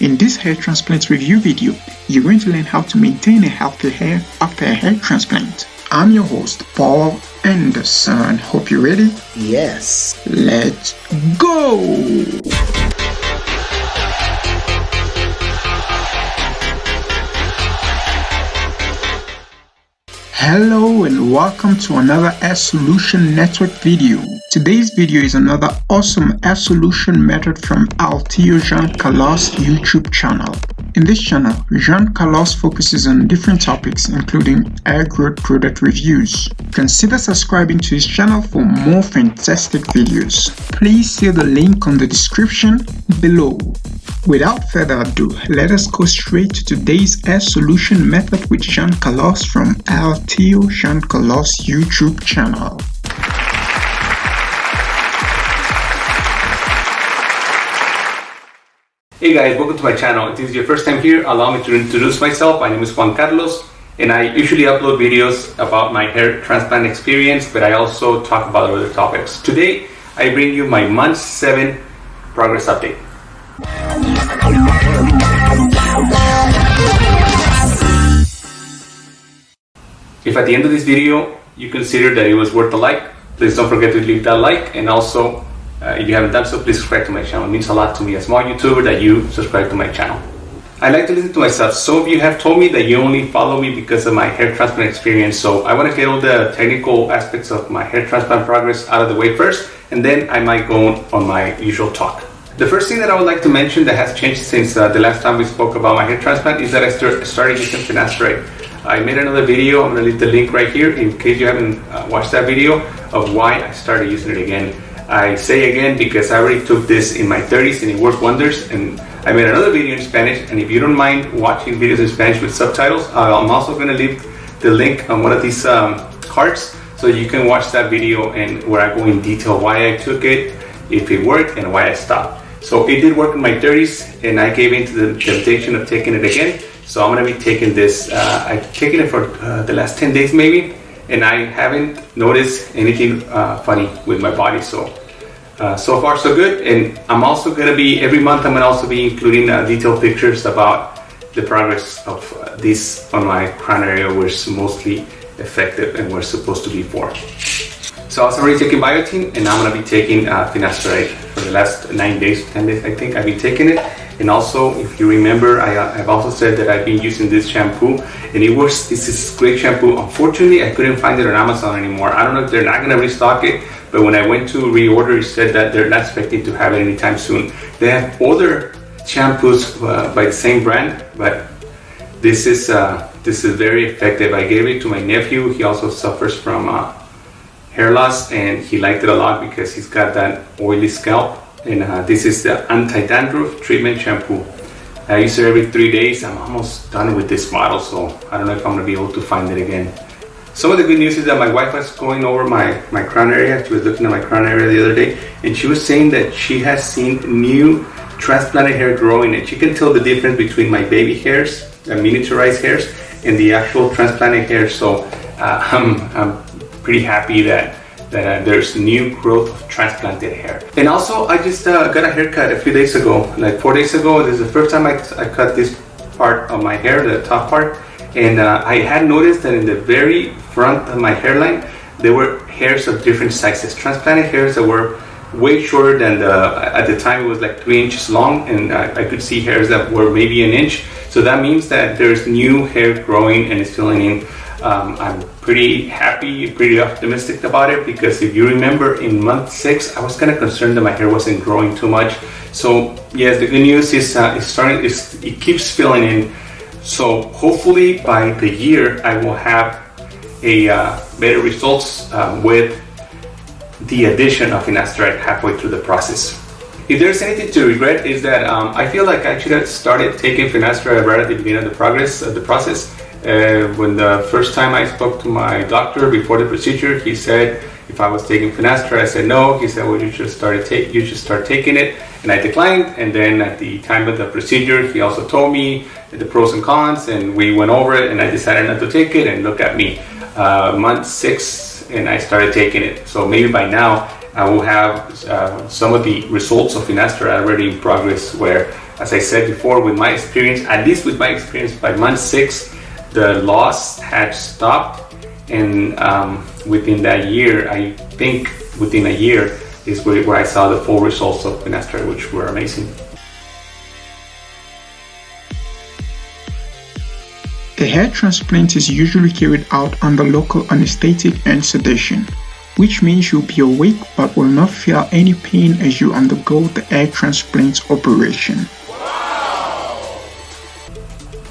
In this hair transplant review video, you're going to learn how to maintain a healthy hair after a hair transplant. I'm your host, Paul Anderson. Hope you're ready? Yes. Let's go! Hello and welcome to another Hair Solution Network video. Today's video is another awesome hair solution method from our Tio Juan Carlos YouTube channel. In this channel, Juan Carlos focuses on different topics including hair growth product reviews. Consider subscribing to his channel for more fantastic videos. Please see the link on the description below. Without further ado, let us go straight to today's hair solution method with Juan Carlos from our Tio Juan Carlos YouTube channel. Hey guys, welcome to my channel. If this is your first time here, allow me to introduce myself. My name is Juan Carlos and I usually upload videos about my hair transplant experience, but I also talk about other topics. Today, I bring you my month 7 progress update. If at the end of this video you consider that it was worth a like, please don't forget to leave that like, and also if you haven't done so, please subscribe to my channel. It means a lot to me as a small YouTuber that you subscribe to my channel. I like to listen to myself. Some of you have told me that you only follow me because of my hair transplant experience, so I want to get all the technical aspects of my hair transplant progress out of the way first, and then I might go on my usual talk. The first thing that I would like to mention that has changed since the last time we spoke about my hair transplant is that I started using finasteride. I made another video, I'm going to leave the link right here in case you haven't watched that video, of why I started using it again. I say again because I already took this in my 30s and it worked wonders, and I made another video in Spanish, and if you don't mind watching videos in Spanish with subtitles, I'm also going to leave the link on one of these cards so you can watch that video and where I go in detail why I took it, if it worked, and why I stopped. So it did work in my 30s and I gave in to the temptation of taking it again. So I'm going to be taking this, I've taken it for the last 10 days maybe, and I haven't noticed anything funny with my body. So far so good. And I'm also going to be, every month I'm going to also be including detailed pictures about the progress of this on my crown area, where it's mostly effective and where it's supposed to be for. So I was already taking biotin, and I'm going to be taking finasteride for the last 9 days, 10 days I think I've been taking it. And also, if you remember, I've also said that I've been using this shampoo, and it works. This is great shampoo. Unfortunately, I couldn't find it on Amazon anymore. I don't know if they're not going to restock it, but when I went to reorder, it said that they're not expecting to have it anytime soon. They have other shampoos by the same brand, but this is very effective. I gave it to my nephew. He also suffers from hair loss, and he liked it a lot because he's got that oily scalp. And this is the anti-dandruff treatment shampoo. I use it every 3 days. I'm almost done with this bottle, so I don't know if I'm going to be able to find it again. Some of the good news is that my wife was going over my crown area. She was looking at my crown area the other day, and she was saying that she has seen new transplanted hair growing, and she can tell the difference between my baby hairs, miniaturized hairs, and the actual transplanted hair. So I'm pretty happy that there's new growth of transplanted hair. And also, I just got a haircut a few days ago, like 4 days ago. This is the first time I cut this part of my hair, the top part. And I had noticed that in the very front of my hairline, there were hairs of different sizes. Transplanted hairs that were way shorter than at the time it was like 3 inches long, and I could see hairs that were maybe an inch. So that means that there's new hair growing and it's filling in. I'm pretty happy, pretty optimistic about it, because if you remember in month 6, I was kind of concerned that my hair wasn't growing too much. So yes, the good news is it keeps filling in. So hopefully by the year I will have a better results with the addition of finasteride halfway through the process. If there's anything to regret, is that I feel like I should have started taking finasteride right at the beginning of the process. When the first time I spoke to my doctor before the procedure, he said if I was taking finasteride. I said no. He said, well, you should start taking it, and I declined. And then at the time of the procedure, he also told me the pros and cons, and we went over it, and I decided not to take it. And look at me, month 6, and I started taking it. So maybe by now I will have some of the results of finasteride already in progress, where As I said before, with my experience, at least with my experience, by month 6, the loss had stopped, and within that year, I think within a year is where I saw the full results of finasteride, which were amazing. A hair transplant is usually carried out under local anesthetic and sedation, which means you'll be awake but will not feel any pain as you undergo the hair transplant operation. Wow.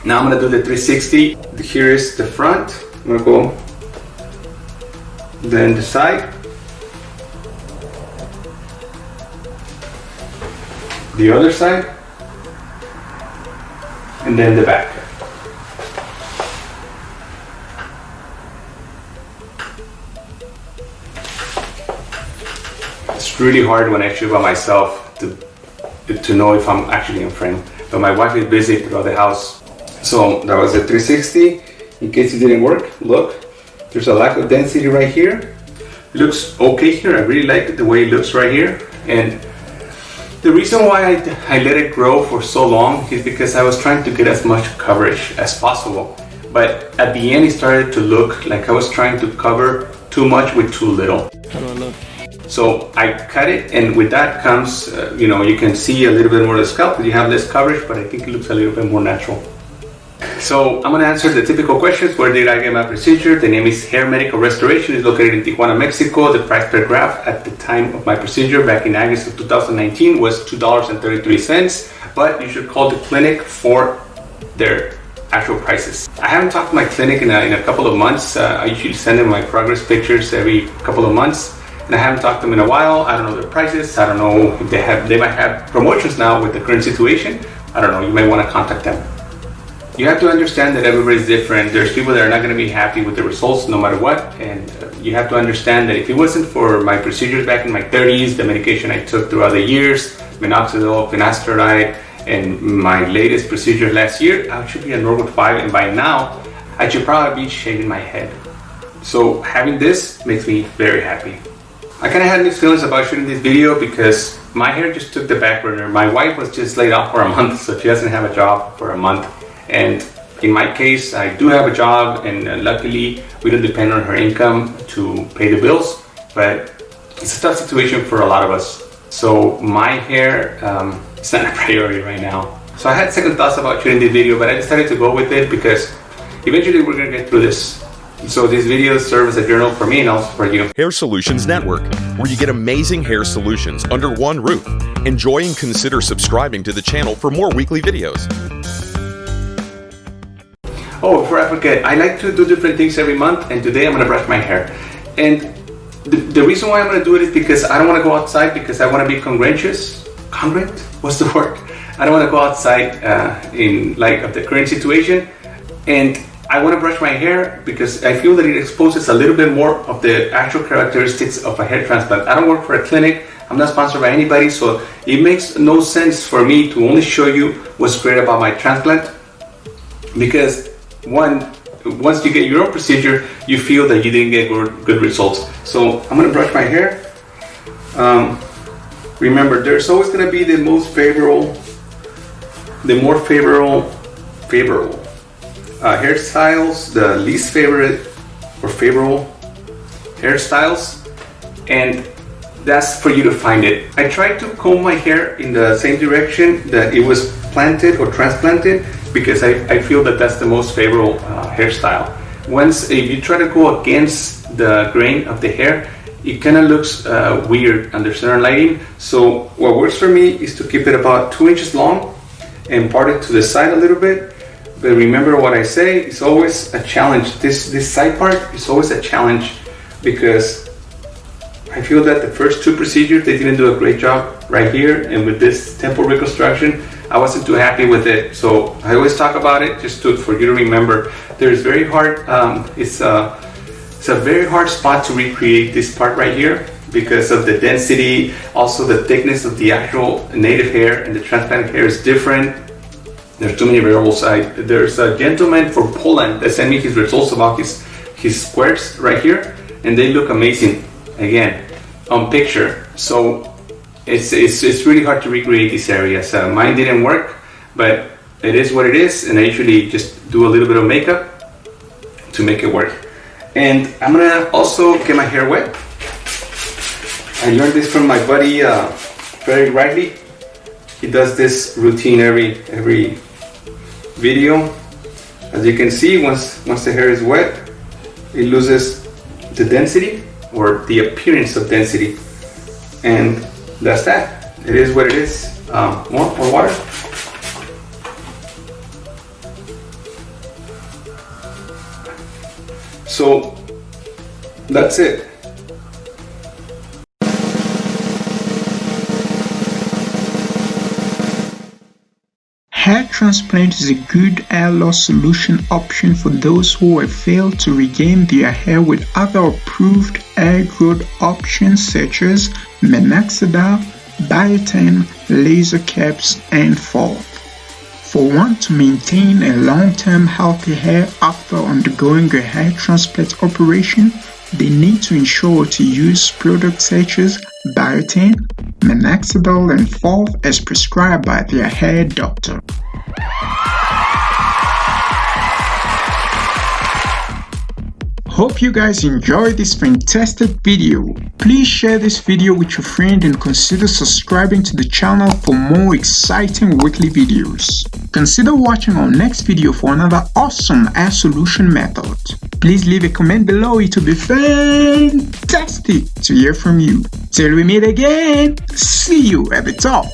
Now I'm going to do the 360. Here is the front. I'm going to go, then the side, the other side, and then the back. It's really hard when I shoot by myself to know if I'm actually in frame. But my wife is busy throughout the house. So that was a 360. In case it didn't work, look, there's a lack of density right here. It looks okay here. I really like it the way it looks right here. And the reason why I let it grow for so long is because I was trying to get as much coverage as possible. But at the end, it started to look like I was trying to cover too much with too little. How do I look? So I cut it, and with that comes, you can see a little bit more of the scalp, you have less coverage, but I think it looks a little bit more natural. So I'm going to answer the typical questions. Where did I get my procedure? The name is Hair Medical Restoration. It's located in Tijuana, Mexico. The price per graft at the time of my procedure back in August of 2019 was $2.33, but you should call the clinic for their actual prices. I haven't talked to my clinic in a couple of months. I usually send them my progress pictures every couple of months. And I haven't talked to them in a while. I don't know their prices. I don't know if they might have promotions now with the current situation. I don't know, you may want to contact them. You have to understand that everybody's different. There's people that are not going to be happy with the results no matter what. And you have to understand that if it wasn't for my procedures back in my 30s, the medication I took throughout the years, minoxidil, finasteride, and my latest procedure last year, I should be a normal 5, and by now, I should probably be shaving my head. So having this makes me very happy. I kind of had mixed feelings about shooting this video because my hair just took the back burner. My wife was just laid off for a month, so she doesn't have a job for a month. And in my case, I do have a job, and luckily we don't depend on her income to pay the bills, but it's a tough situation for a lot of us. So my hair is not a priority right now. So I had second thoughts about shooting this video, but I decided to go with it because eventually we're going to get through this. So these videos serve as a journal for me and also for you. Hair Solutions Network, where you get amazing hair solutions under one roof. Enjoy and consider subscribing to the channel for more weekly videos. Oh, before I forget, I like to do different things every month, and today I'm going to brush my hair. And the reason why I'm going to do it is because I don't want to go outside because I want to be congruent? What's the word? I don't want to go outside in light of the current situation. And I want to brush my hair because I feel that it exposes a little bit more of the actual characteristics of a hair transplant. I don't work for a clinic. I'm not sponsored by anybody, so it makes no sense for me to only show you what's great about my transplant, because once you get your own procedure, you feel that you didn't get good results. So I'm going to brush my hair. Remember, there's always going to be the more favorable hairstyles, the least favorite or favorable hairstyles, and that's for you to find it. I tried to comb my hair in the same direction that it was planted or transplanted because I feel that that's the most favorable hairstyle. If you try to go against the grain of the hair, it kind of looks weird under certain lighting. So what works for me is to keep it about 2 inches long and part it to the side a little bit. But remember what I say, it's always a challenge. This side part is always a challenge because I feel that the first 2 procedures, they didn't do a great job right here. And with this temple reconstruction, I wasn't too happy with it. So I always talk about it just for you to remember. There's very hard, it's a very hard spot to recreate this part right here because of the density, also the thickness of the actual native hair, and the transplanted hair is different. There's too many variables. There's a gentleman from Poland that sent me his results about his squares right here, and they look amazing, again, on picture. So it's really hard to recreate these areas. Mine didn't work, but it is what it is, and I usually just do a little bit of makeup to make it work. And I'm gonna also get my hair wet. I learned this from my buddy Frederick Riley. He does this routine every video. As you can see, once the hair is wet, it loses the density or the appearance of density, and that's that. It is what it is. More water. So that's it. Hair transplant is a good hair loss solution option for those who have failed to regain their hair with other approved hair growth options such as minoxidil, biotin, laser caps, and FOLF. For one to maintain a long-term healthy hair after undergoing a hair transplant operation, they need to ensure to use products such as biotin, minoxidil, and FOLF as prescribed by their hair doctor. Hope you guys enjoyed this fantastic video. Please share this video with your friend and consider subscribing to the channel for more exciting weekly videos. Consider watching our next video for another awesome hair solution method. Please leave a comment below, it will be fantastic to hear from you. Till we meet again, see you at the top.